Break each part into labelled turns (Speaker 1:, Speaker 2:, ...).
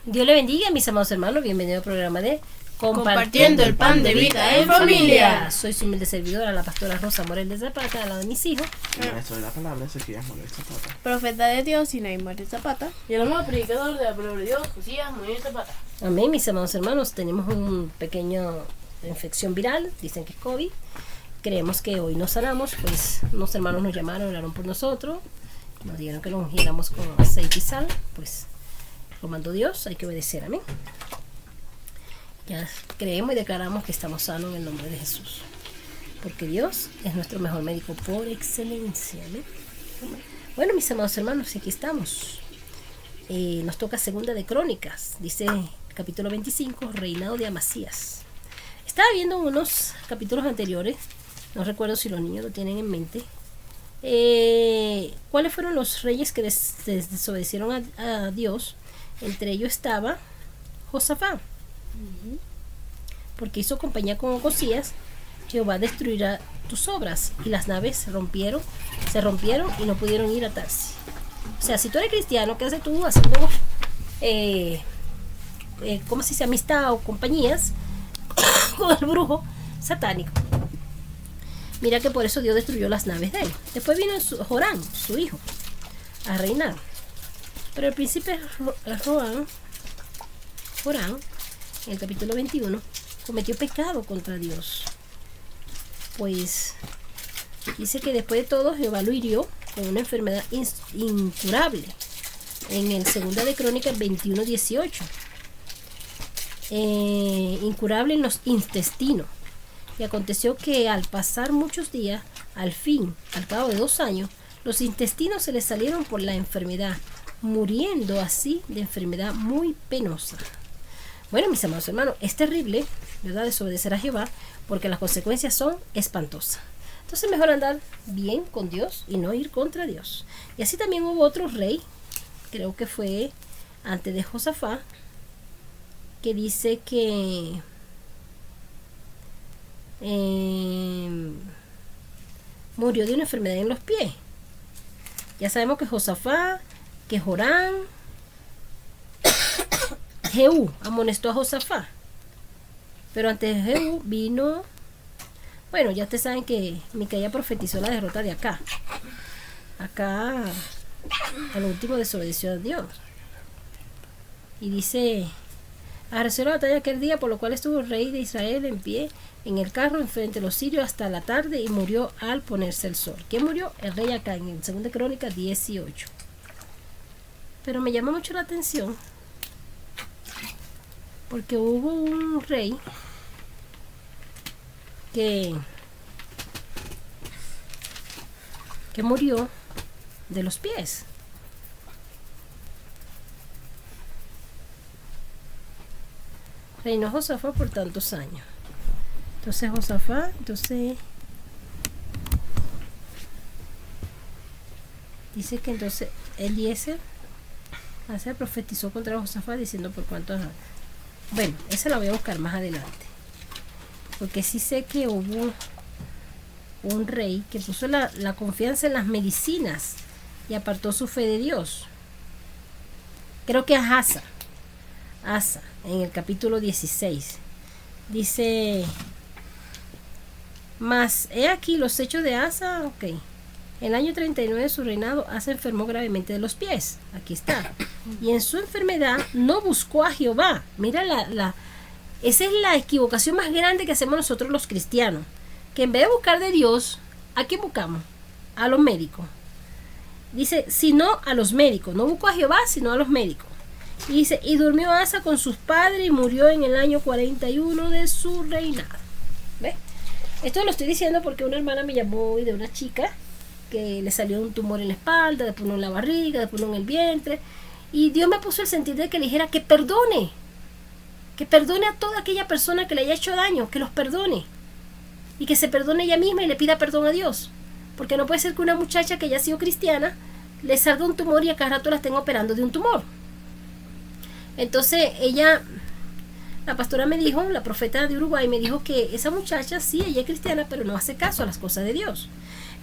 Speaker 1: Dios le bendiga, mis amados hermanos. Bienvenido al programa de
Speaker 2: Compartiendo el pan de vida en familia.
Speaker 1: Soy su humilde servidora, la pastora Rosa Morel de Zapata, al lado de mis hijos.
Speaker 3: Maestro de la palabra, Ezequías Morel Zapata.
Speaker 2: Profeta de Dios, Sinaí Morel Zapata.
Speaker 4: Y el amado predicador de la palabra de Dios, Josías Morel Zapata.
Speaker 1: Amén, mis amados hermanos. Tenemos un pequeño infección viral, dicen que es COVID. Creemos que hoy nos sanamos, pues unos hermanos nos llamaron, oraron por nosotros, nos dijeron que nos ungiéramos con aceite y sal, pues lo mandó Dios, hay que obedecer, amén. Ya creemos y declaramos que estamos sanos en el nombre de Jesús, porque Dios es nuestro mejor médico por excelencia, amén. Bueno, mis amados hermanos, aquí estamos. Nos toca segunda de Crónicas, dice capítulo 25, reinado de Amasías. Estaba viendo unos capítulos anteriores, no recuerdo si los niños lo tienen en mente. ¿Cuáles fueron los reyes que desobedecieron a Dios? Entre ellos estaba Josafat, porque hizo compañía con Ocosías. Jehová destruirá tus obras, y las naves se rompieron y no pudieron ir a Tarsis. O sea, si tú eres cristiano, ¿qué haces tú haciendo ¿cómo se dice? Amistad o compañías con el brujo satánico? Mira que por eso Dios destruyó las naves de él. Después vino Joram, su hijo, a reinar. Pero el príncipe Joram, en el capítulo 21, cometió pecado contra Dios. Pues dice que después de todo Jehová lo hirió con una enfermedad incurable. En el segunda de Crónicas 21:18. Incurable en los intestinos. Y aconteció que al pasar muchos días, al cabo de 2 años, los intestinos se le salieron por la enfermedad, muriendo así de enfermedad muy penosa. Bueno, mis amados hermanos, es terrible, ¿verdad?, desobedecer a Jehová, porque las consecuencias son espantosas. Entonces mejor andar bien con Dios y no ir contra Dios. Y así también hubo otro rey, creo que fue antes de Josafat, que dice que murió de una enfermedad en los pies. Ya sabemos que Josafat, que Joram, Jehú amonestó a Josafat, pero antes de Jehú vino, bueno, ya ustedes saben que Micaía profetizó la derrota de Acab. Acab al último desobedeció a Dios y dice: arreció la batalla aquel día, por lo cual estuvo el rey de Israel en pie en el carro enfrente de los sirios hasta la tarde, y murió al ponerse el sol. ¿Quién murió? El rey Acab, en 2 Crónicas 18. Pero me llama mucho la atención porque hubo un rey que murió de los pies. Reinó Josafat por tantos años. Entonces Josafat, dice que entonces Eliezer profetizó contra Josafat diciendo por cuántos años. Bueno, esa la voy a buscar más adelante, porque sí sé que hubo un rey que puso la confianza en las medicinas y apartó su fe de Dios. Creo que Asa, en el capítulo 16, dice: mas he aquí los hechos de Asa. Ok, el año 39 de su reinado, Asa enfermó gravemente de los pies. Aquí está. Y en su enfermedad no buscó a Jehová. Mira, esa es la equivocación más grande que hacemos nosotros los cristianos, que en vez de buscar de Dios, ¿a quién buscamos? A los médicos. Dice, sino a los médicos. No buscó a Jehová, sino a los médicos. Y dice, y durmió Asa con sus padres y murió en el año 41 de su reinado. ¿Ves? Esto lo estoy diciendo porque una hermana me llamó hoy de una chica que le salió un tumor en la espalda, después uno en la barriga, después uno en el vientre. Y Dios me puso el sentir de que le dijera que perdone a toda aquella persona que le haya hecho daño, que los perdone. Y que se perdone ella misma y le pida perdón a Dios. Porque no puede ser que una muchacha que ya ha sido cristiana le salga un tumor y a cada rato la estén operando de un tumor. Entonces la pastora me dijo, la profeta de Uruguay me dijo que esa muchacha sí, ella es cristiana, pero no hace caso a las cosas de Dios.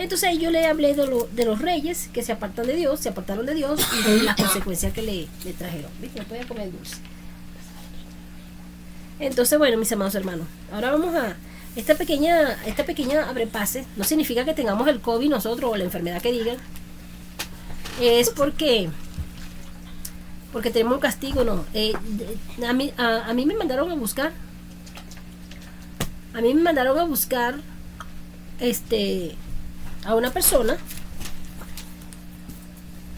Speaker 1: Entonces yo le hablé de los reyes que se apartaron de Dios y de las consecuencias que le trajeron. ¿Viste? Voy a comer dulce. Entonces, bueno, mis amados hermanos, ahora vamos a esta pequeña abrepase. No significa que tengamos el COVID nosotros o la enfermedad que digan. Es porque tenemos un castigo, no. A mí me mandaron a buscar. A una persona.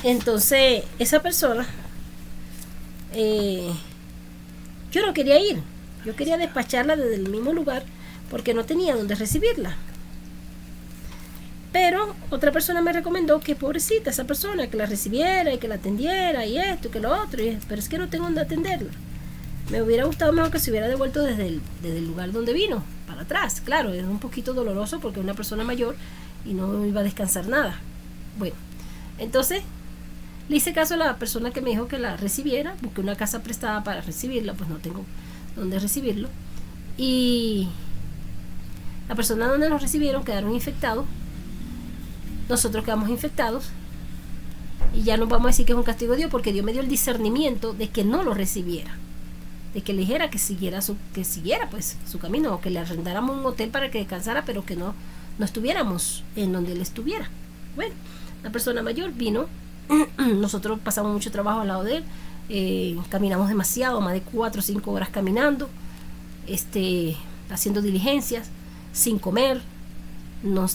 Speaker 1: Entonces esa persona yo no quería ir, yo quería despacharla desde el mismo lugar porque no tenía donde recibirla, pero otra persona me recomendó que pobrecita esa persona, que la recibiera y que la atendiera y esto y que lo otro, pero es que no tengo donde atenderla. Me hubiera gustado mejor que se hubiera devuelto desde el lugar donde vino para atrás. Claro, es un poquito doloroso porque es una persona mayor y no iba a descansar nada. Bueno, entonces le hice caso a la persona que me dijo que la recibiera. Busqué una casa prestada para recibirla, pues no tengo donde recibirlo. Y la persona donde nos recibieron quedaron infectados. Nosotros quedamos infectados. Y ya no vamos a decir que es un castigo de Dios, porque Dios me dio el discernimiento de que no lo recibiera, de que le dijera que siguiera pues su camino, o que le arrendáramos un hotel para que descansara, pero que no estuviéramos en donde él estuviera. Bueno, la persona mayor vino. Nosotros pasamos mucho trabajo al lado de él, caminamos demasiado, más de 4 o 5 horas caminando, haciendo diligencias, sin comer. ¿Cómo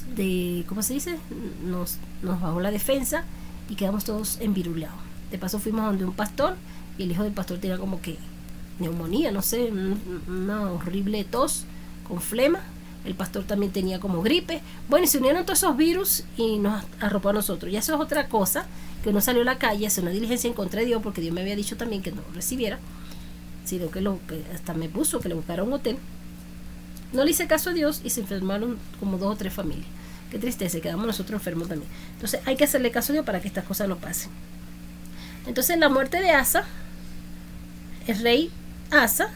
Speaker 1: se dice? Nos bajó la defensa y quedamos todos enviruleados. De paso fuimos donde un pastor, y el hijo del pastor tenía como que neumonía, no sé, una horrible tos con flema. El pastor también tenía como gripe. Bueno, y se unieron todos esos virus y nos arropó a nosotros. Y eso es otra cosa, que uno salió a la calle a hacer una diligencia en contra de Dios, porque Dios me había dicho también que no lo recibiera, sino que hasta me puso que le buscara un hotel. No le hice caso a Dios y se enfermaron como 2 o 3 familias. Qué tristeza, quedamos nosotros enfermos también. Entonces hay que hacerle caso a Dios para que estas cosas no pasen. Entonces la muerte de Asa, el rey Asa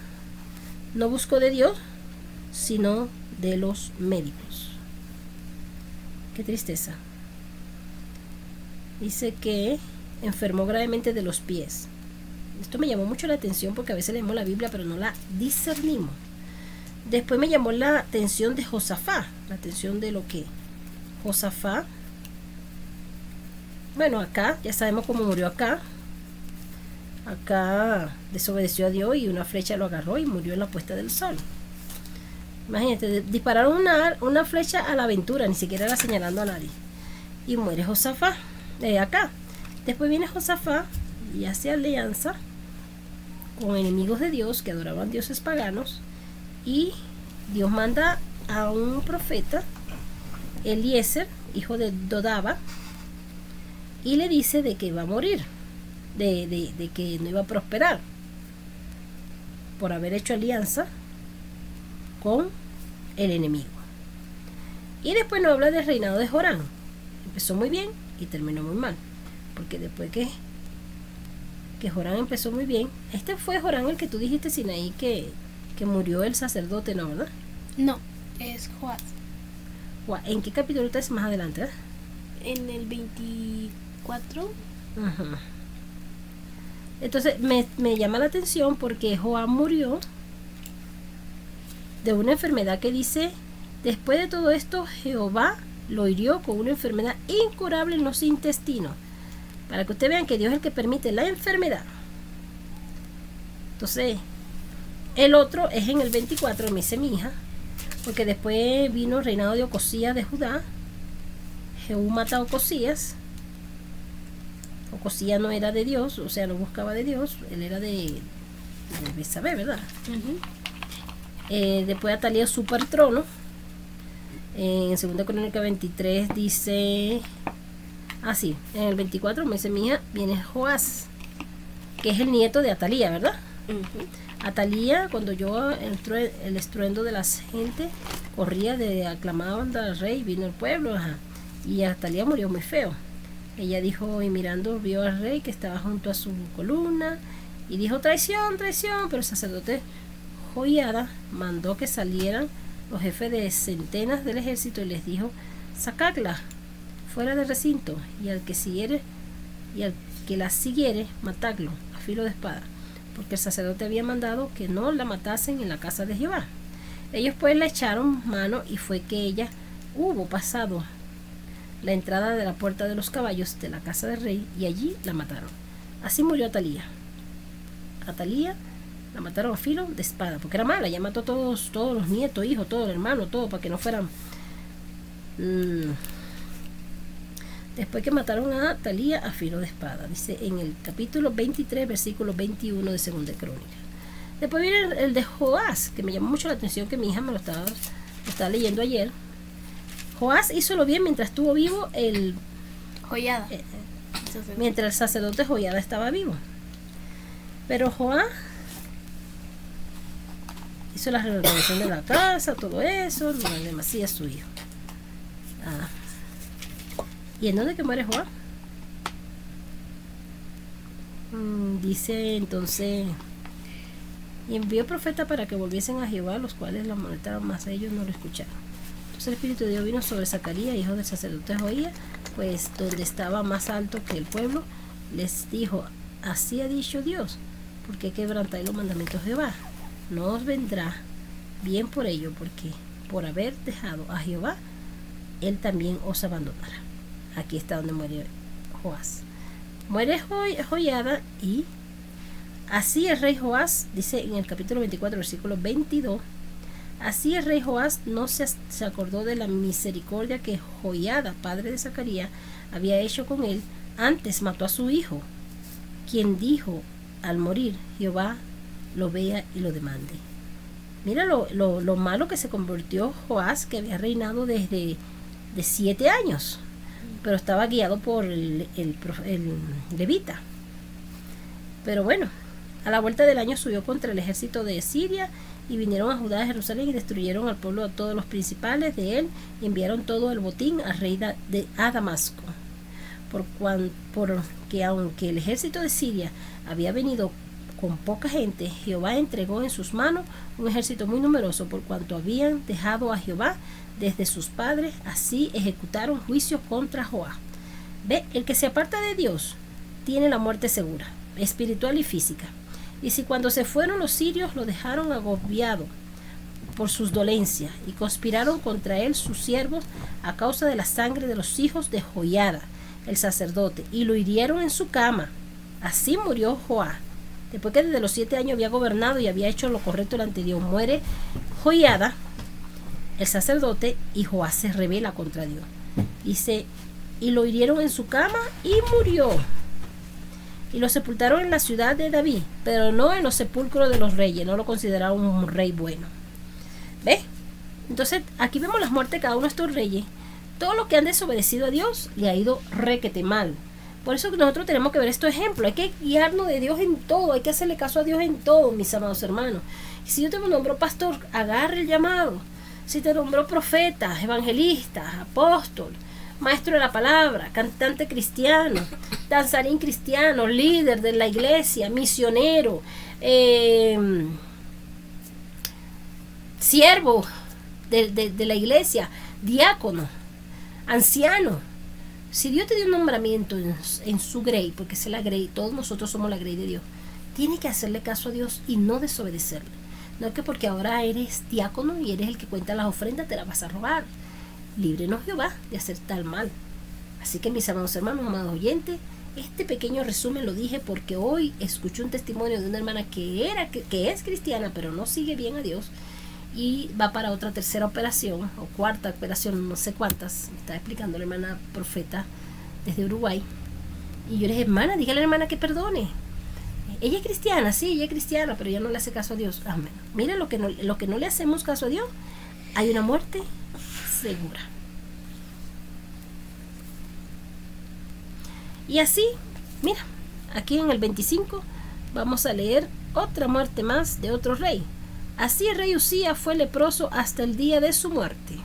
Speaker 1: no buscó de Dios, sino de los médicos. Qué tristeza. Dice que enfermó gravemente de los pies. Esto me llamó mucho la atención porque a veces leemos la Biblia pero no la discernimos. Después me llamó la atención de Josafá, la atención de lo que Josafá, bueno, acá ya sabemos cómo murió acá desobedeció a Dios y una flecha lo agarró y murió en la puesta del sol. Imagínate, dispararon una flecha a la aventura, ni siquiera era señalando a nadie, y muere Josafá acá. Después viene Josafá y hace alianza con enemigos de Dios que adoraban dioses paganos, y Dios manda a un profeta, Eliezer, hijo de Dodaba, y le dice de que va a morir, de que no iba a prosperar por haber hecho alianza con el enemigo. Y después nos habla del reinado de Jorán. Empezó muy bien y terminó muy mal, porque después que Jorán empezó muy bien, fue Jorán el que tú dijiste, Sinaí, que murió el sacerdote, ¿no, verdad?
Speaker 5: No, es Joás.
Speaker 1: ¿En qué capítulo estás más adelante?
Speaker 5: En el 24.
Speaker 1: Ajá. Entonces me llama la atención porque Joás murió de una enfermedad que dice: después de todo esto Jehová lo hirió con una enfermedad incurable en los intestinos. Para que ustedes vean que Dios es el que permite la enfermedad. Entonces el otro es en el 24, me dice mi hija, porque después vino el reinado de Ocosías de Judá. Jehú mata a Ocosías. Ocosías no era de Dios, o sea, no buscaba de Dios, él era de Betsabé, ¿verdad? Después Atalía usurpa el trono. En 2 Crónica 23 dice así, en el 24 me dice mi hija, viene Joás, que es el nieto de Atalía, ¿verdad? Atalía, cuando yo el estruendo de la gente corría, aclamaban al rey, vino el pueblo, y Atalía murió muy feo. Ella dijo, y mirando vio al rey que estaba junto a su columna, y dijo: traición, traición. Pero el sacerdote Joiada mandó que salieran los jefes de centenas del ejército y les dijo: sacadla, fuera del recinto, y al que la siguiere, matadlo a filo de espada, porque el sacerdote había mandado que no la matasen en la casa de Jehová. Ellos pues la echaron mano, y fue que ella hubo pasado la entrada de la puerta de los caballos de la casa del rey, y allí la mataron. Así murió Atalía. Atalía la mataron a filo de espada, porque era mala. Ya mató a todos los nietos, hijos, todo el hermano, todo, para que no fueran. Después que mataron a Atalía a filo de espada, dice en el capítulo 23, versículo 21 de Segunda Crónica. Después viene el de Joás, que me llamó mucho la atención, que mi hija me lo estaba leyendo ayer. Joás hizo lo bien mientras estuvo vivo
Speaker 5: Joiada.
Speaker 1: mientras el sacerdote Joiada estaba vivo. Pero Joás hizo la renovación de la casa, todo eso, lo demás a su hijo. ¿Y en dónde que muere Joás? Dice entonces: y envió profeta para que volviesen a Jehová, los cuales lo amonestaron, mas ellos no lo escucharon. Entonces el Espíritu de Dios vino sobre Zacarías, hijo del sacerdote Joías, pues donde estaba más alto que el pueblo, les dijo: así ha dicho Dios, porque quebrantáis los mandamientos de Jehová. No os vendrá bien por ello, porque por haber dejado a Jehová, él también os abandonará. Aquí está donde muere Joás. Muere Joiada, y así el rey Joás, dice en el capítulo 24, versículo 22, así el rey Joás no se acordó de la misericordia que Joiada, padre de Zacarías, había hecho con él. Antes mató a su hijo, quien dijo al morir: Jehová lo vea y lo demande. Mira lo malo que se convirtió Joás, que había reinado desde de 7 años, pero estaba guiado por el levita. Pero bueno, a la vuelta del año subió contra el ejército de Siria, y vinieron a Judá, a Jerusalén, y destruyeron al pueblo, a todos los principales de él, y enviaron todo el botín al rey a Damasco. Porque aunque el ejército de Siria había venido con poca gente, Jehová entregó en sus manos un ejército muy numeroso, por cuanto habían dejado a Jehová desde sus padres. Así ejecutaron juicio contra Joás. Ve, el que se aparta de Dios tiene la muerte segura, espiritual y física. Y si cuando se fueron los sirios lo dejaron agobiado por sus dolencias, y conspiraron contra él sus siervos a causa de la sangre de los hijos de Joiada, el sacerdote, y lo hirieron en su cama, así murió Joás. Después que desde los 7 años había gobernado y había hecho lo correcto delante de Dios, muere Joiada, el sacerdote, y Joás se rebela contra Dios. Dice: y lo hirieron en su cama y murió. Y lo sepultaron en la ciudad de David, pero no en los sepulcros de los reyes. No lo consideraron un rey bueno. ¿Ves? Entonces aquí vemos las muertes de cada uno de estos reyes. Todo lo que han desobedecido a Dios le ha ido requete mal. Por eso que nosotros tenemos que ver estos ejemplos. Hay que guiarnos de Dios en todo. Hay que hacerle caso a Dios en todo, mis amados hermanos. Y si Dios te nombró pastor, agarre el llamado. Si te nombró profeta, evangelista, apóstol, maestro de la palabra, cantante cristiano, danzarín cristiano, líder de la iglesia, misionero, siervo de la iglesia, diácono, anciano. Si Dios te dio un nombramiento en su grey, porque es la grey, todos nosotros somos la grey de Dios, tienes que hacerle caso a Dios y no desobedecerle. No es que porque ahora eres diácono y eres el que cuenta las ofrendas te las vas a robar. Líbrenos Jehová de hacer tal mal. Así que, mis amados hermanos, amados oyentes, este pequeño resumen lo dije porque hoy escuché un testimonio de una hermana que es cristiana, pero no sigue bien a Dios, y va para otra tercera operación o cuarta operación, no sé cuántas. Me estaba explicando la hermana profeta desde Uruguay, y yo le dije: hermana, dígale a la hermana que perdone. Ella es cristiana, sí, ella es cristiana, pero ella no le hace caso a Dios. Amén. Mira, lo que no le hacemos caso a Dios, hay una muerte segura. Y así, mira, aquí en el 25 vamos a leer otra muerte más de otro rey. Así el rey Usías fue leproso hasta el día de su muerte,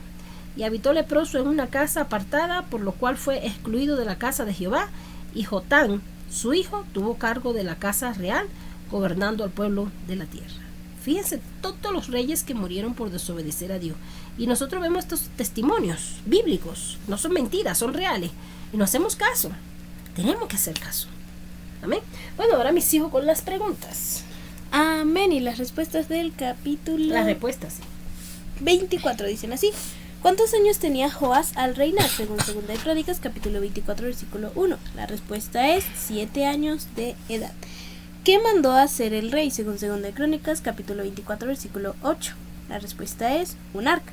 Speaker 1: y habitó leproso en una casa apartada, por lo cual fue excluido de la casa de Jehová, y Jotán, su hijo, tuvo cargo de la casa real, gobernando al pueblo de la tierra. Fíjense, todos los reyes que murieron por desobedecer a Dios. Y nosotros vemos estos testimonios bíblicos. No son mentiras, son reales. Y no hacemos caso. Tenemos que hacer caso. Amén. Bueno, ahora mis hijos con las preguntas.
Speaker 5: Amén. Y las respuestas del capítulo
Speaker 1: Las respuestas, sí.
Speaker 5: 24 dicen así. ¿Cuántos años tenía Joás al reinar? Según Segunda de Crónicas, capítulo 24, versículo 1. La respuesta es 7 años de edad. ¿Qué mandó a hacer el rey? Según Segunda de Crónicas, capítulo 24, versículo 8. La respuesta es un arca.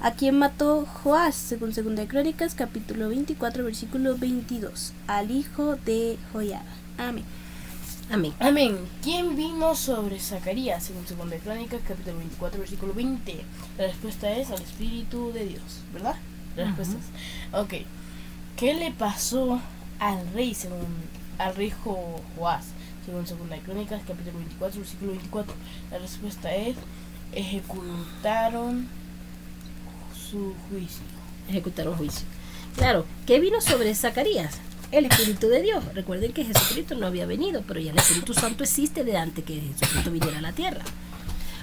Speaker 5: ¿A quién mató Joás? Según Segunda de Crónicas, capítulo 24, versículo 22. Al hijo de Joiada. Amén.
Speaker 1: Amén.
Speaker 4: Amén. ¿Quién vino sobre Zacarías? Según 2 de Crónicas, capítulo 24, versículo 20. La respuesta es al Espíritu de Dios, ¿verdad? La respuesta es. Ok. ¿Qué le pasó al rey, al rey Joás? Según 2 de Crónicas, capítulo 24, versículo 24. La respuesta es: ejecutaron su juicio.
Speaker 1: Ejecutaron juicio. Claro, ¿qué vino sobre Zacarías? El Espíritu de Dios. Recuerden que Jesucristo no había venido, pero ya el Espíritu Santo existe de antes que Jesucristo viniera a la tierra.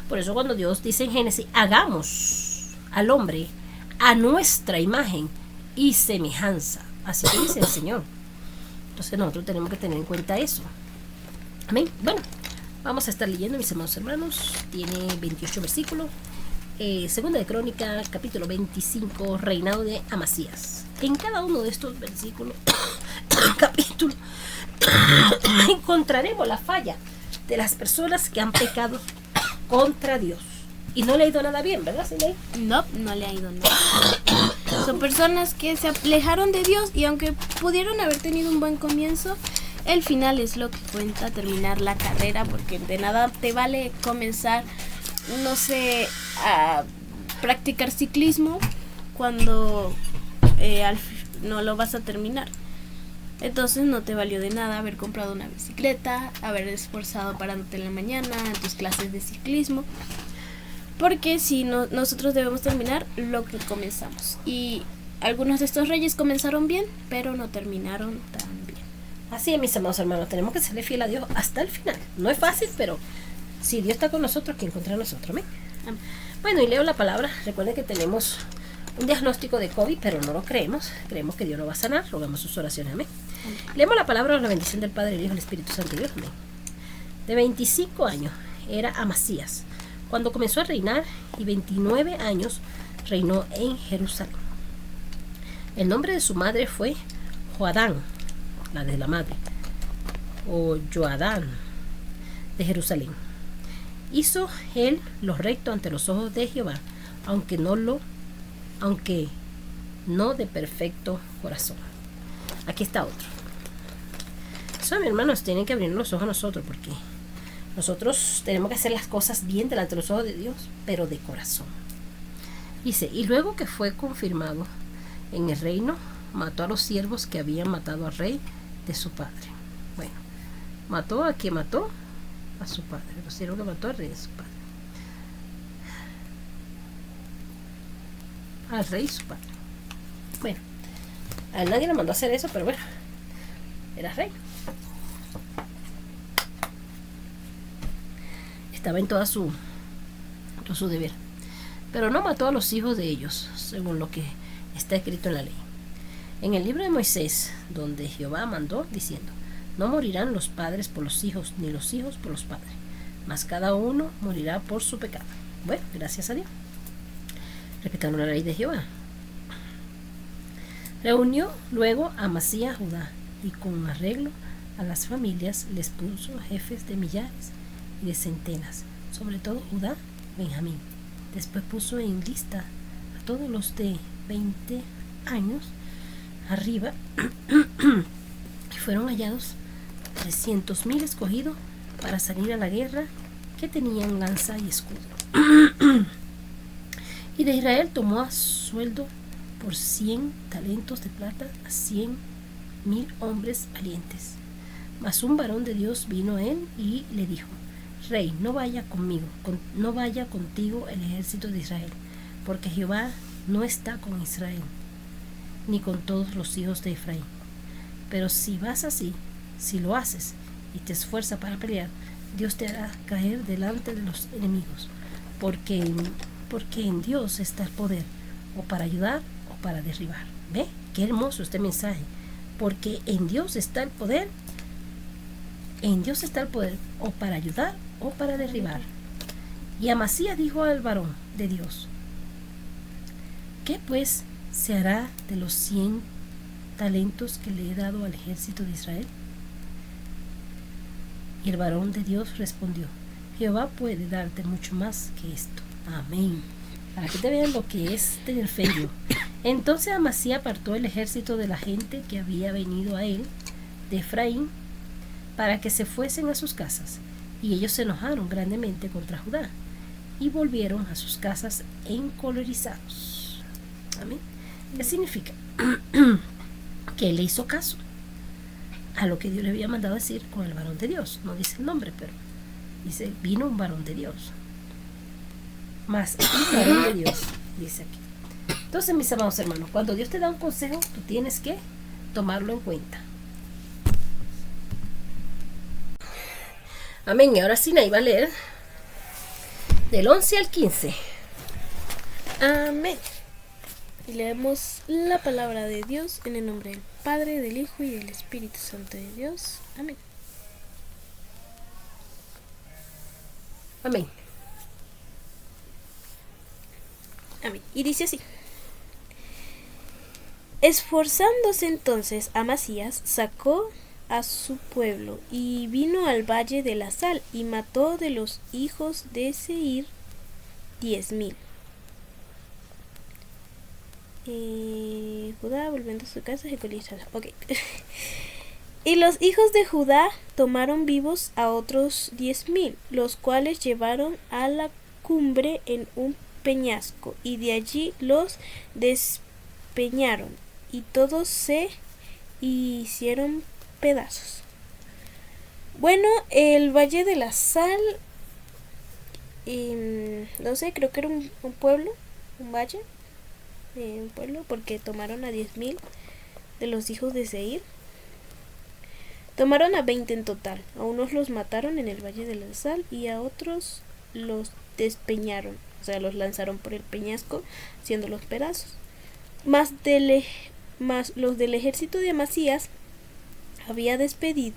Speaker 1: Por eso cuando Dios dice en Génesis, hagamos al hombre a nuestra imagen y semejanza. Así que dice el Señor. Entonces nosotros tenemos que tener en cuenta eso. Amén. Bueno, vamos a estar leyendo, mis hermanos hermanos. Tiene 28 versículos. Segunda de Crónica, capítulo 25, reinado de Amasías. En cada uno de estos versículos, capítulo, encontraremos la falla de las personas que han pecado contra Dios. Y no le ha ido nada bien, ¿verdad, Siley?
Speaker 5: No, no le ha ido nada. Son personas que se alejaron de Dios y aunque pudieron haber tenido un buen comienzo, el final es lo que cuenta, terminar la carrera, porque de nada te vale comenzar, no sé, a practicar ciclismo cuando no lo vas a terminar. Entonces no te valió de nada haber comprado una bicicleta, haber esforzado parándote en la mañana en tus clases de ciclismo, porque si no, nosotros debemos terminar lo que comenzamos. Y algunos de estos reyes comenzaron bien, pero no terminaron tan bien.
Speaker 1: Así es, mis amados hermanos, tenemos que serle fiel a Dios hasta el final. No es fácil, pero si Dios está con nosotros, ¿quién contra nosotros? Amén. Bueno, y leo la palabra. Recuerden que tenemos un diagnóstico de COVID, pero no lo creemos. Creemos que Dios lo va a sanar. Rogamos sus oraciones. Amén. Leemos la palabra, la bendición del Padre, el Hijo y el Espíritu Santo. Dios. Amén. De 25 años era Amasías cuando comenzó a reinar, y 29 años reinó en Jerusalén. El nombre de su madre fue Joadán, la de la madre, o Joadán, de Jerusalén. Hizo él lo recto ante los ojos de Jehová, aunque no de perfecto corazón. Aquí está otro. Eso, mis hermanos, tienen que abrir los ojos a nosotros, porque nosotros tenemos que hacer las cosas bien delante de los ojos de Dios, pero de corazón. Dice, y luego que fue confirmado en el reino, mató a los siervos que habían matado al rey de su padre. Bueno, mató a quien mató a su padre, los siervos que mató al rey de su padre. Al rey su padre. Bueno, a él nadie le mandó a hacer eso, pero bueno, era rey. Estaba en todo su deber. Pero no mató a los hijos de ellos, según lo que está escrito en la ley. En el libro de Moisés, donde Jehová mandó, diciendo, no morirán los padres por los hijos, ni los hijos por los padres, mas cada uno morirá por su pecado. Bueno, gracias a Dios. Respetando la ley de Jehová. Reunió luego a Amasías Judá, y con arreglo a las familias les puso jefes de millares y de centenas, sobre todo Judá, Benjamín. Después puso en lista a todos los de 20 años arriba, y fueron hallados 300,000 escogidos para salir a la guerra, que tenían lanza y escudo. Y de Israel tomó a sueldo por 100 talentos de plata a 100,000 hombres valientes. Mas un varón de Dios vino a él y le dijo, Rey, no vaya contigo el ejército de Israel, porque Jehová no está con Israel, ni con todos los hijos de Efraín. Pero si vas así, si lo haces y te esfuerzas para pelear, Dios te hará caer delante de los enemigos, porque en Dios está el poder, o para ayudar o para derribar. ¿Ve? Qué hermoso este mensaje. Porque en Dios está el poder, o para ayudar o para derribar. Y Amasías dijo al varón de Dios: ¿qué pues se hará de los 100 talentos que le he dado al ejército de Israel? Y el varón de Dios respondió: Jehová puede darte mucho más que esto. Amén. Para que te vean lo que es tener fe en Dios. Entonces Amasías apartó el ejército de la gente que había venido a él de Efraín, para que se fuesen a sus casas. Y ellos se enojaron grandemente contra Judá, y volvieron a sus casas encolerizados. Amén. ¿Qué significa? Que él le hizo caso a lo que Dios le había mandado decir con el varón de Dios. No dice el nombre, pero dice: vino un varón de Dios. Más un varón de Dios, dice aquí. Entonces, mis amados hermanos, cuando Dios te da un consejo, tú tienes que tomarlo en cuenta. Amén. Y ahora sí, Nay va a leer del 11 al 15.
Speaker 5: Amén. Y leemos la palabra de Dios en el nombre del Padre, del Hijo y del Espíritu Santo de Dios. Amén.
Speaker 1: Amén.
Speaker 5: Amén. Y dice así: esforzándose entonces Amasías, sacó a su pueblo y vino al valle de la sal y mató de los hijos de Seir 10,000. Judá volviendo a su casa ecolizada. Ok. Y los hijos de Judá tomaron vivos a otros 10,000, los cuales llevaron a la cumbre en un peñasco, y de allí los despeñaron, y todos se hicieron pedazos. Bueno, el Valle de la Sal, no sé, creo que era un pueblo, un valle, un pueblo, porque tomaron a 10,000 de los hijos de Seir. Tomaron a 20 en total. A unos los mataron en el Valle de la Sal y a otros los despeñaron, o sea, los lanzaron por el peñasco, haciéndolos pedazos. Más los del ejército de Amasías había despedido,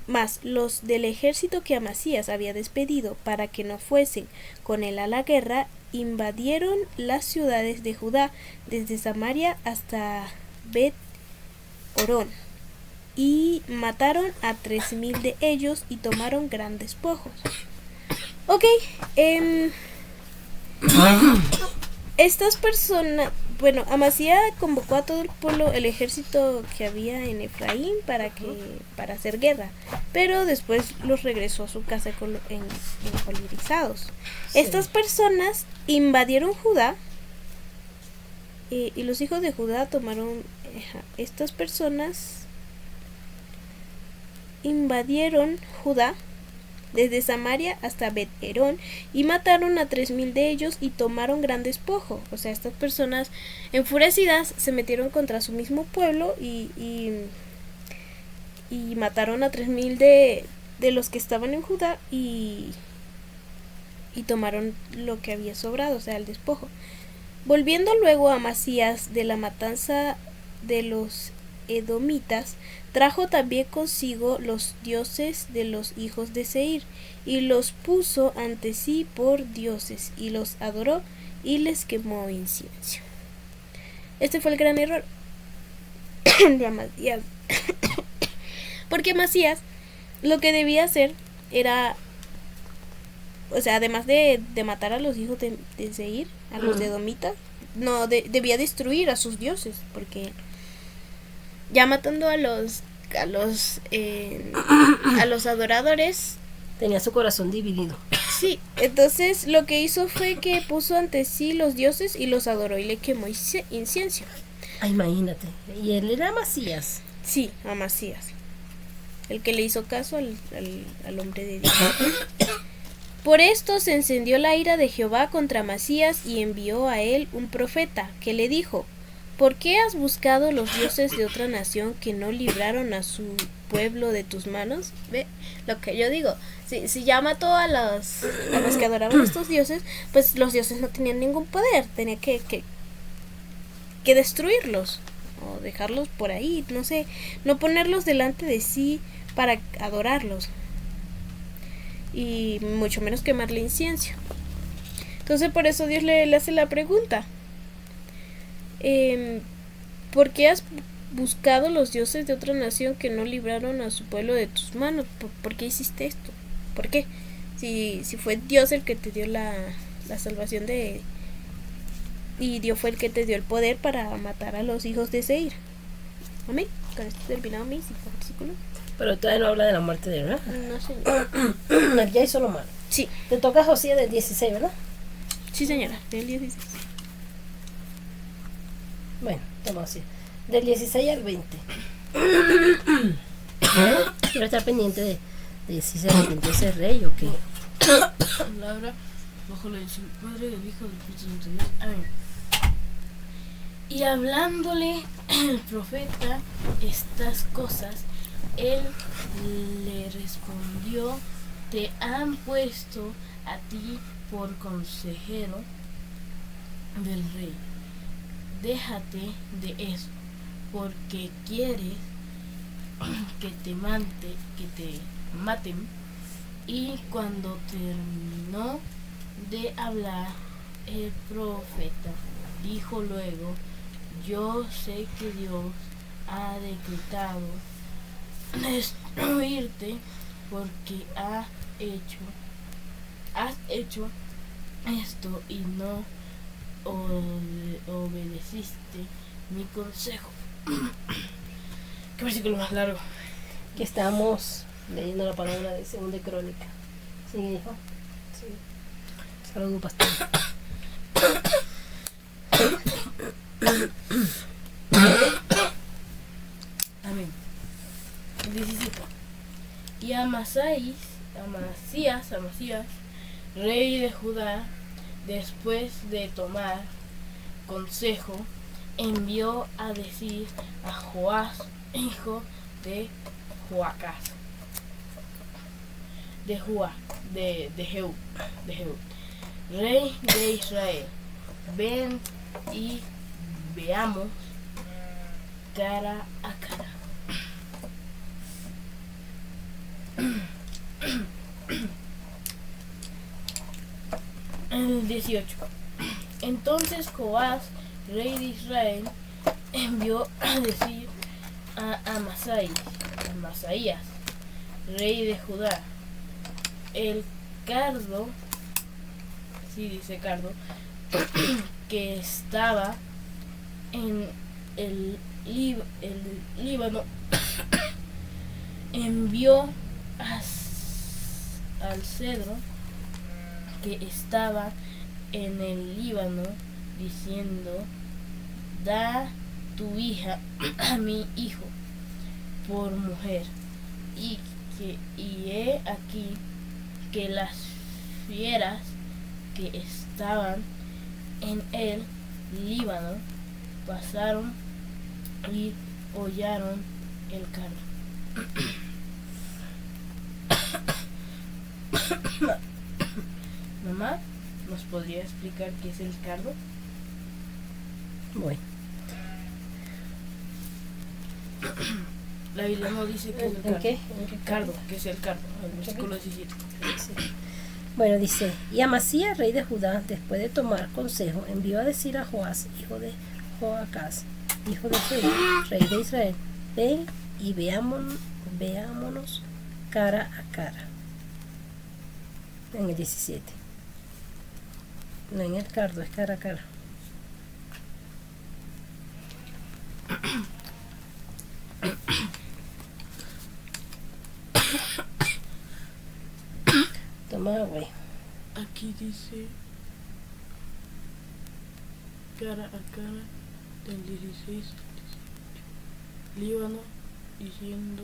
Speaker 5: más los del ejército que Amasías había despedido para que no fuesen con él a la guerra, invadieron las ciudades de Judá desde Samaria hasta Bet-Orón, y mataron a 3,000 de ellos y tomaron grandes despojos. Ok, estas personas, bueno, Amasías convocó a todo el pueblo, el ejército que había en Efraín para hacer guerra, pero después los regresó a su casa encolerizados. Sí. Estas personas invadieron Judá, y los hijos de Judá tomaron, estas personas invadieron Judá desde Samaria hasta Bet-Orón y mataron a 3,000 de ellos y tomaron gran despojo. O sea, estas personas enfurecidas se metieron contra su mismo pueblo y mataron a 3,000 de los que estaban en Judá y tomaron lo que había sobrado, o sea, el despojo. Volviendo luego a Amasías de la matanza de los edomitas, trajo también consigo los dioses de los hijos de Seir, y los puso ante sí por dioses, y los adoró, y les quemó incienso. Este fue el gran error de Amasías. Porque Amasías lo que debía hacer era, o sea, además de matar a los hijos de Seir, a los de edomitas, no debía destruir a sus dioses, porque ya matando a los adoradores,
Speaker 1: tenía su corazón dividido.
Speaker 5: Sí, entonces lo que hizo fue que puso ante sí los dioses y los adoró y le quemó incienso.
Speaker 1: Ay, imagínate. Y él era Amasías.
Speaker 5: Sí, Amasías, el que le hizo caso al hombre de Dios. Por esto se encendió la ira de Jehová contra Amasías y envió a él un profeta que le dijo: ¿por qué has buscado los dioses de otra nación que no libraron a su pueblo de tus manos. Ve lo que yo digo. Si ya mató a los que adoraban a estos dioses, pues los dioses no tenían ningún poder. Tenía que destruirlos o dejarlos por ahí, no sé, no ponerlos delante de sí para adorarlos y mucho menos quemarle incienso. Entonces por eso Dios le hace la pregunta, ¿por qué has buscado los dioses de otra nación que no libraron a su pueblo de tus manos? ¿Por qué hiciste esto? ¿Por qué? Si fue Dios el que te dio la salvación y Dios fue el que te dio el poder para matar a los hijos de Seir. Amén. Con esto terminado mi versículo.
Speaker 1: Pero todavía no habla de la muerte de él, ¿verdad?
Speaker 5: No, señor.
Speaker 1: Aquí hay solo malo.
Speaker 5: Sí,
Speaker 1: Te toca Josías del 16, ¿verdad?
Speaker 5: sí, señora. Del 16.
Speaker 1: Bueno, toma así. Del 16 al 20. Quiero estar pendiente de si se arrepintió ese rey o qué.
Speaker 4: Palabra bajo la dirección del Padre, del Hijo, del Espíritu Santo de Dios. Amén. Y hablándole el profeta estas cosas, él le respondió: te han puesto a ti por consejero del rey. Déjate de eso, porque quieres que te maten. Y cuando terminó de hablar, el profeta dijo luego: yo sé que Dios ha decretado destruirte porque has hecho esto y no obedeciste mi consejo. Qué versículo más largo.
Speaker 1: Que estamos leyendo la palabra de Segunda Crónica. ¿Sí, hijo? Sí. Saludos, pastor.
Speaker 4: Amén. 17. Y Amasías, rey de Judá, después de tomar consejo, envió a decir a Joás, hijo de Joacás, de Jehú, rey de Israel: ven y veamos cara a cara. El 18. Entonces Joás, rey de Israel, envió a decir a Amasías, rey de Judá: el cardo, sí dice cardo, que estaba en el Líbano, envió al cedro que estaba en el Líbano, diciendo: da tu hija a mi hijo por mujer. Y he aquí que las fieras que estaban en el Líbano pasaron y hollaron el cardo. Mamá, ¿nos podría explicar qué es el cardo?
Speaker 1: Bueno.
Speaker 4: La Biblia no dice qué es el
Speaker 1: ¿En
Speaker 4: cardo.
Speaker 1: qué? ¿En qué
Speaker 4: Cardo, ¿qué es el cardo? El versículo 17.
Speaker 1: Sí. Bueno, dice: y Amasías, rey de Judá, después de tomar consejo, envió a decir a Joás, hijo de Joacás, hijo de Jehú, rey de Israel: ven y veámonos cara a cara. En el 17. No en el cardo, es cara a cara. Toma, güey.
Speaker 4: Aquí dice cara a cara del 16 al 17. Líbano diciendo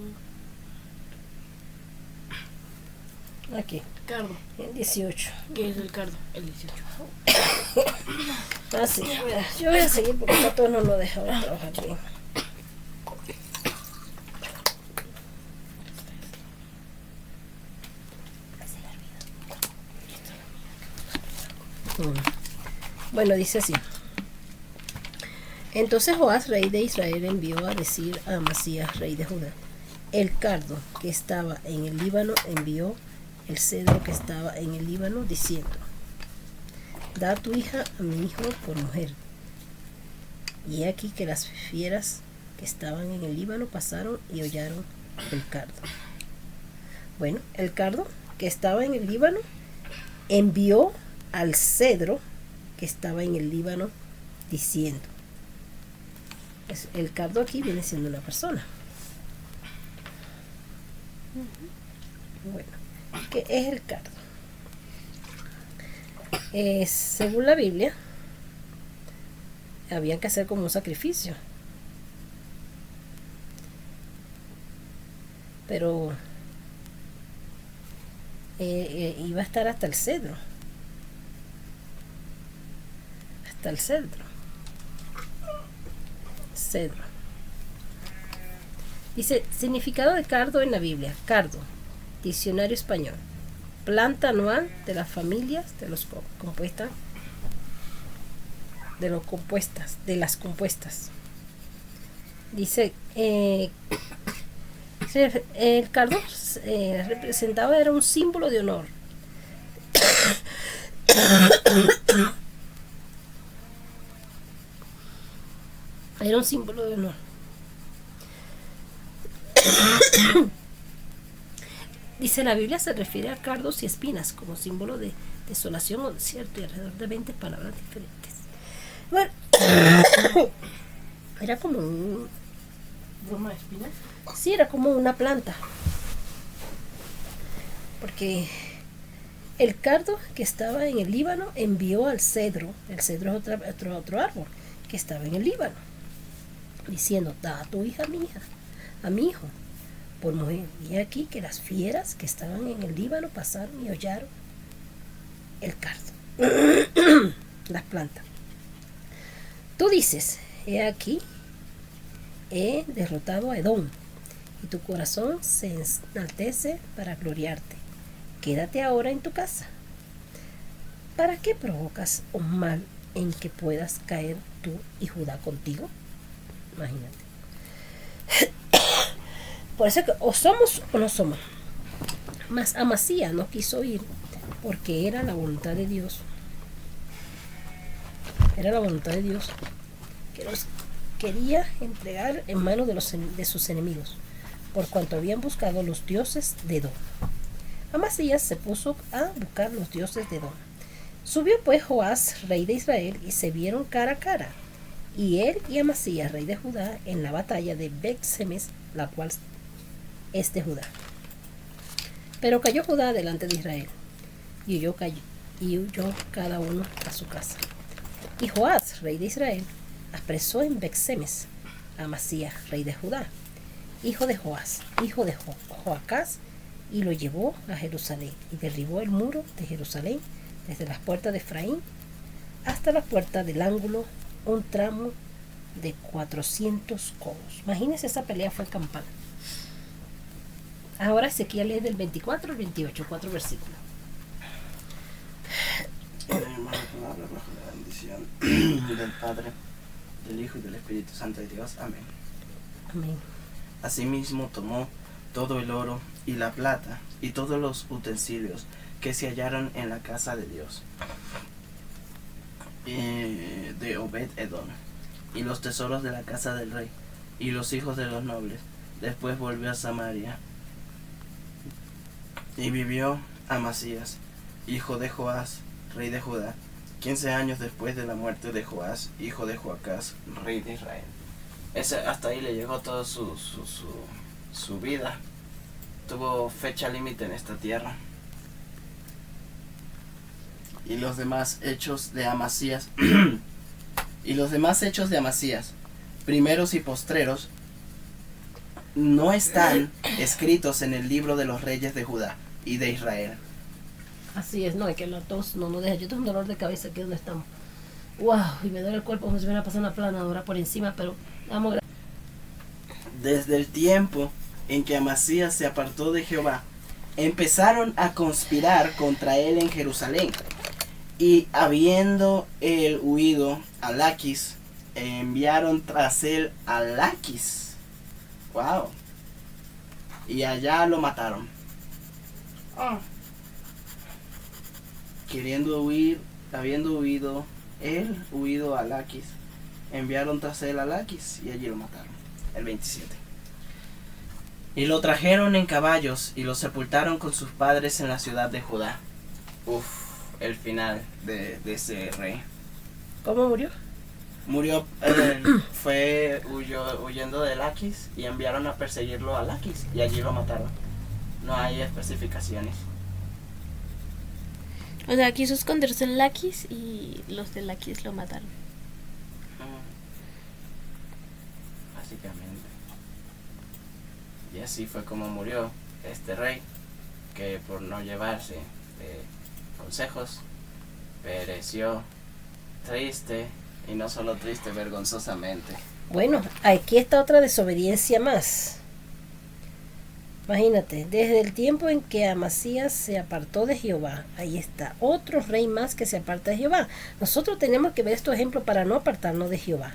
Speaker 1: Aquí,
Speaker 4: cardo.
Speaker 1: el 18.
Speaker 4: ¿Qué es el cardo? El 18.
Speaker 1: Así, yo voy a seguir porque Pato no lo deja trabajar bien. Bueno, dice así. Entonces Joás, rey de Israel, envió a decir a Amasías, rey de Judá: el cardo que estaba en el Líbano envió el cedro que estaba en el Líbano, diciendo: da a tu hija a mi hijo por mujer. Y he aquí que las fieras que estaban en el Líbano pasaron y hollaron el cardo. Bueno, el cardo que estaba en el Líbano envió al cedro que estaba en el Líbano, diciendo. El cardo aquí viene siendo una persona. Bueno, ¿qué es el cardo? Según la Biblia, habían que hacer como un sacrificio, pero iba a estar hasta el cedro, cedro. Dice: significado de cardo en la Biblia. Cardo, diccionario español: planta anual de las familias de las compuestas. Dice, el cardo representaba, era un símbolo de honor. Era un símbolo de honor. Dice, la Biblia se refiere a cardos y espinas como símbolo de desolación o desierto, y alrededor de 20 palabras diferentes. Bueno, era como un...
Speaker 4: ¿Broma de espinas?
Speaker 1: Sí, era como una planta. Porque el cardo que estaba en el Líbano envió al cedro. El cedro es otro árbol que estaba en el Líbano, diciendo: da a tu hija a mi hijo por mujer. Y aquí que las fieras que estaban en el Líbano pasaron y hollaron el cardo. Las plantas. Tú dices: he aquí, he derrotado a Edom, y tu corazón se enaltece para gloriarte. Quédate ahora en tu casa. ¿Para qué provocas un mal en que puedas caer tú y Judá contigo? Imagínate. Por eso que o somos o no somos. Mas Amasías no quiso ir, porque era la voluntad de Dios. Era la voluntad de Dios que los quería entregar en manos de sus enemigos, por cuanto habían buscado los dioses de Edom. Amasías se puso a buscar los dioses de Edom. Subió pues Joás, rey de Israel, y se vieron cara a cara, y él y Amasías, rey de Judá, en la batalla de Bet-Semes, la cual es de Judá. Pero cayó Judá delante de Israel, y huyó cada uno a su casa. Y Joás, rey de Israel, apresó en Bet-Semes a Amasías, rey de Judá, hijo de Joás, hijo de Joacás, y lo llevó a Jerusalén, y derribó el muro de Jerusalén desde las puertas de Efraín hasta la puerta del ángulo, un tramo de 400 codos. Imagínense, esa pelea fue campal. Ahora Ezequiel lee del 24 al 28, 4 versículos.
Speaker 3: Hermana, palabra bajo la bendición del Padre, del Hijo y del Espíritu Santo de Dios. Amén.
Speaker 1: Amén.
Speaker 3: Asimismo tomó todo el oro y la plata y todos los utensilios que se hallaron en la casa de Dios de Obed-Edom, y los tesoros de la casa del rey y los hijos de los nobles. Después volvió a Samaria y vivió Amasías, hijo de Joás, rey de Judá, 15 años después de la muerte de Joás, hijo de Joacás, rey de Israel. Hasta ahí le llegó toda su vida. Tuvo fecha límite en esta tierra. Y los demás hechos de Amasías primeros y postreros, no están escritos en el libro de los reyes de Judá y de Israel.
Speaker 1: Así es, no, es que la tos no nos deja. Yo tengo un dolor de cabeza aquí donde estamos. Wow, y me duele el cuerpo como si me hubiera pasado una planadora por encima, pero vamos.
Speaker 3: Desde el tiempo en que Amasías se apartó de Jehová, empezaron a conspirar contra él en Jerusalén, Y habiendo él huido a Laquis, enviaron tras él a Laquis. Wow. Y allá lo mataron. Queriendo huir, habiendo huido a Laquis, enviaron tras él a Laquis y allí lo mataron. El 27. Y lo trajeron en caballos y lo sepultaron con sus padres en la ciudad de Judá. Uf, el final de ese rey.
Speaker 1: ¿Cómo murió?
Speaker 3: Murió, huyendo de Laquis y enviaron a perseguirlo a Laquis y allí lo mataron. No hay especificaciones.
Speaker 5: O sea, quiso esconderse en Laquis y los de Laquis lo mataron.
Speaker 3: Básicamente. Y así fue como murió este rey, que por no llevarse consejos, pereció triste, y no solo triste, vergonzosamente.
Speaker 1: Bueno, aquí está otra desobediencia más. Imagínate, desde el tiempo en que Amasías se apartó de Jehová, ahí está, otro rey más que se aparta de Jehová. Nosotros tenemos que ver estos ejemplos para no apartarnos de Jehová,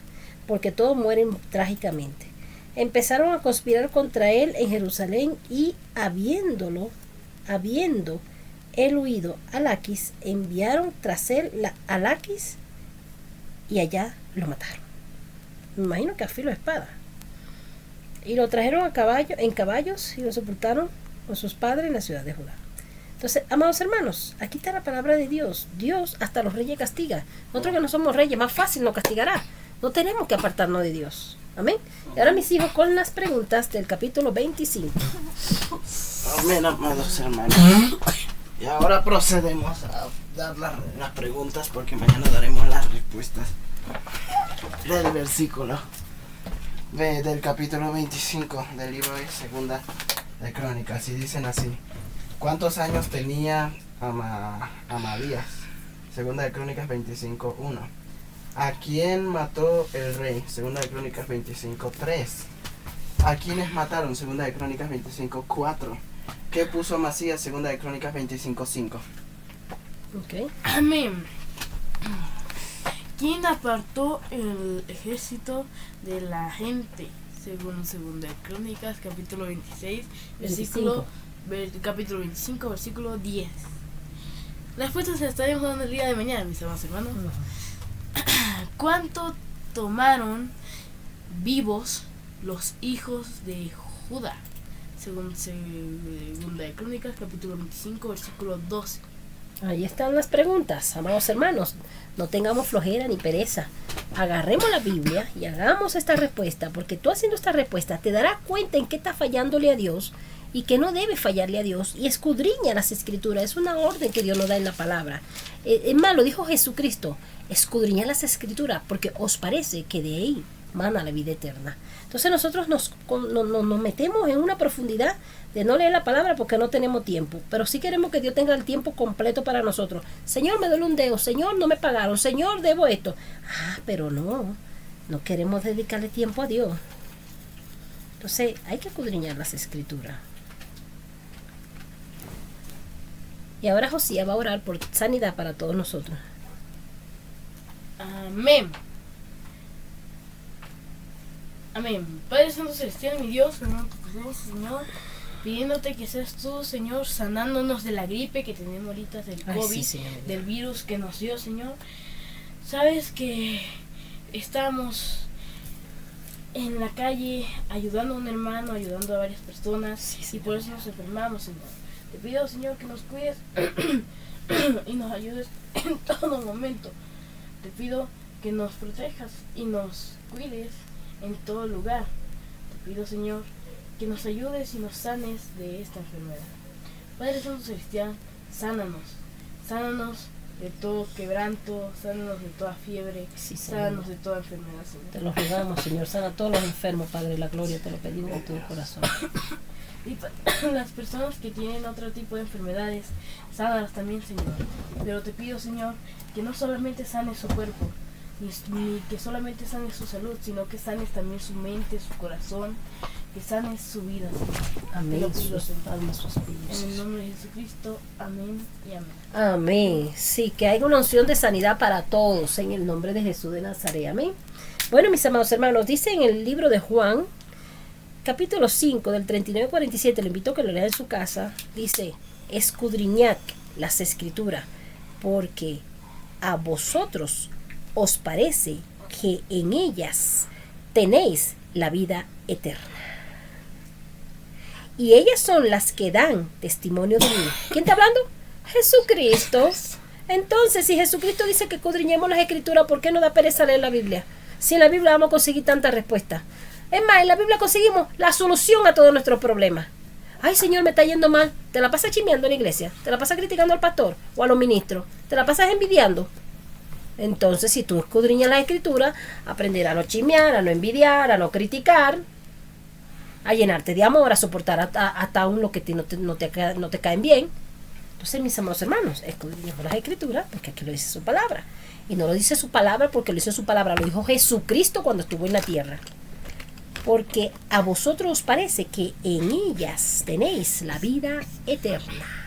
Speaker 1: porque todos mueren trágicamente. Empezaron a conspirar contra él en Jerusalén y habiendo él huido a Laquis, enviaron tras él a Laquis y allá lo mataron. Me imagino que a filo de espada. Y lo trajeron en caballos y lo sepultaron con sus padres en la ciudad de Judá. Entonces, amados hermanos, aquí está la palabra de Dios. Dios hasta los reyes castiga. Nosotros que no somos reyes, más fácil nos castigará. No tenemos que apartarnos de Dios. Amén. Y ahora mis hijos con las preguntas del capítulo 25.
Speaker 3: Amén, amados hermanos. Y ahora procedemos a dar las preguntas, porque mañana daremos las respuestas del versículo del capítulo 25 del libro de Segunda de Crónicas. Y dicen así: ¿cuántos años tenía Amadías? Segunda de Crónicas 25:1. ¿A quién mató el rey? Segunda de Crónicas 25:3. ¿A quiénes mataron? Segunda de Crónicas 25:4. ¿Qué puso Amasías? Segunda de Crónicas 25:5.
Speaker 1: Ok.
Speaker 4: Amén. ¿Quién apartó el ejército de la gente? Según Segunda de Crónicas, capítulo 26, capítulo 25, versículo 10. Las respuestas se las estaremos dando el día de mañana, mis amados hermanos. ¿Cuánto tomaron vivos los hijos de Judá? Según Segunda de Crónicas, capítulo 25, versículo 12.
Speaker 1: Ahí están las preguntas, amados hermanos. No tengamos flojera ni pereza. Agarremos la Biblia y hagamos esta respuesta, porque tú haciendo esta respuesta te darás cuenta en qué está fallándole a Dios y que no debe fallarle a Dios, y escudriña las escrituras. Es una orden que Dios nos da en la palabra. Es más, lo dijo Jesucristo: escudriña las escrituras, porque os parece que de ahí mana la vida eterna. Entonces nosotros nos metemos en una profundidad de no leer la palabra porque no tenemos tiempo, pero sí queremos que Dios tenga el tiempo completo para nosotros. Señor, me duele un dedo. Señor, no me pagaron. Señor, debo esto. Pero no queremos dedicarle tiempo a Dios. Entonces hay que escudriñar las escrituras. Y ahora Josías va a orar por sanidad para todos nosotros.
Speaker 4: Amén. Amén. Padre Santo Celestial, mi Dios, Señor, pidiéndote que seas tú, Señor, sanándonos de la gripe que tenemos ahorita, del COVID,
Speaker 1: sí,
Speaker 4: del virus que nos dio, Señor. Sabes que estamos en la calle ayudando a un hermano, ayudando a varias personas, y por eso nos enfermamos, Señor. Te pido, Señor, que nos cuides y nos ayudes en todo momento. Te pido que nos protejas y nos cuides en todo lugar. Te pido, Señor, que nos ayudes y nos sanes de esta enfermedad. Padre Santo Celestial, sánanos de todo quebranto, sánanos de toda fiebre, sánanos de toda enfermedad, Señor.
Speaker 1: Te lo rogamos, Señor, sana a todos los enfermos, Padre, la gloria, te lo pedimos de todo corazón.
Speaker 4: Y las personas que tienen otro tipo de enfermedades, sánalas también, Señor. Pero te pido, Señor, que no solamente sanes su cuerpo, ni que solamente sanes su salud, sino que sanes también su mente, su corazón, que sanes su vida.
Speaker 1: Amén.
Speaker 4: Te lo pido,
Speaker 1: Sus
Speaker 4: Señor.
Speaker 1: almas, sus
Speaker 4: En
Speaker 1: espíritus.
Speaker 4: el nombre de Jesucristo, amén y amén.
Speaker 1: Amén. Sí, que haya una unción de sanidad para todos en el nombre de Jesús de Nazaret. Amén. Bueno, mis amados hermanos, dice en el libro de Juan, capítulo 5, del 39 al 47, le invito a que lo lea en su casa, dice, escudriñad las escrituras, porque a vosotros os parece que en ellas tenéis la vida eterna. Y ellas son las que dan testimonio de mí. ¿Quién está hablando? Jesucristo. Entonces, si Jesucristo dice que escudriñemos las escrituras, ¿por qué no da pereza leer la Biblia? Si en la Biblia vamos a conseguir tantas respuestas. Es más, en la Biblia conseguimos la solución a todos nuestros problemas. Ay, Señor, me está yendo mal. ¿Te la pasas chismeando en la iglesia? ¿Te la pasas criticando al pastor o a los ministros? ¿Te la pasas envidiando? Entonces, si tú escudriñas la escritura, aprenderás a no chismear, a no envidiar, a no criticar, a llenarte de amor, a soportar hasta aún lo que no te caen bien. Entonces, mis amados hermanos, escudriñemos las escrituras porque aquí lo dice su palabra. Y no lo dice su palabra porque lo dice su palabra, lo dijo Jesucristo cuando estuvo en la tierra. Porque a vosotros os parece que en ellas tenéis la vida eterna.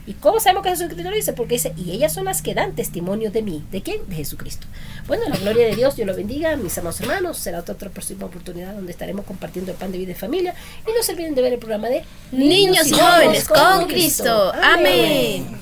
Speaker 1: ¿Y cómo sabemos que Jesucristo lo dice? Porque dice, y ellas son las que dan testimonio de mí. ¿De quién? De Jesucristo. Bueno, la gloria de Dios, Dios lo bendiga, mis amados hermanos. Será otra próxima oportunidad donde estaremos compartiendo el pan de vida y familia. Y no se olviden de ver el programa de
Speaker 5: Niños y jóvenes con Cristo. Amén.